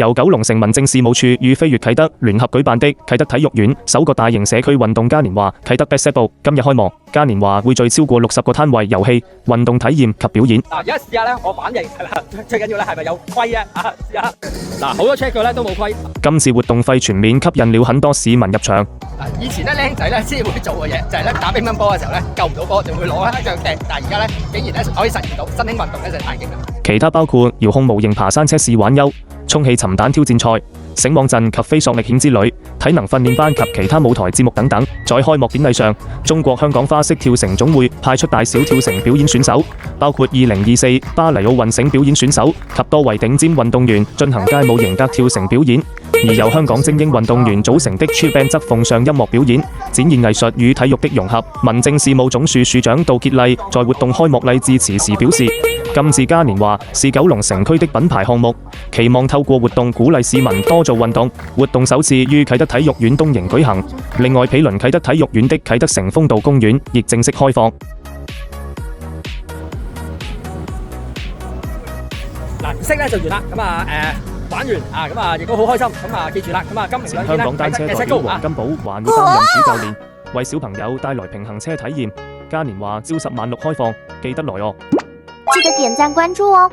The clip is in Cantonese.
由九龍城民政事務處與飛躍啟德聯合舉辦的啟德體育園首個大型社區運動嘉年華啟德 Basketball 今日開幕。嘉年華會聚超過60個攤位遊戲、運動體驗及表演。而家試下咧，我反應係啦，最緊要咧係咪有規啊？試下嗱，好多 check 佢咧都冇規。今次活動費全面，吸引了很多市民入場。以前咧僆仔咧先會做嘅嘢，就係咧打乒乓波嘅時候咧救唔到波，就會攞一腳掟。但係而家咧竟然咧可以實現到新興運動咧就係大勁啦。其他包括遙控模型爬山車試玩優、充氣尋蛋挑戰賽、繩網陣及飛索歷險之旅、體能訓練班及其他舞台節目等等。在開幕典禮上，中國香港花式跳繩總會派出大小跳繩表演選手，包括2024巴黎奧運繩表演選手及多位頂尖運動員進行街舞型格跳繩表演。而由香港精英運動員組成的 True Band 則奉上音樂表演，展現藝術與體育的融合。民政事務總署署長杜傑麗在活動開幕禮致辭時表示，今次嘉年華是九龍城區的品牌項目，期望透過活動鼓勵市民多做運動。活動首次於啟德體育園東營舉行，另外毗鄰啟德體育園的啟德城風道公園亦正式開放。嗱，儀式咧就完啦，咁啊玩完啊，咁啊亦都好開心，咁啊記住啦，咁啊今明兩天咧，香港單車代表黃金寶還會擔任主教練，為小朋友帶來平衡車體驗。嘉年華朝10晚6開放，記得來哦！記得點讚關注哦。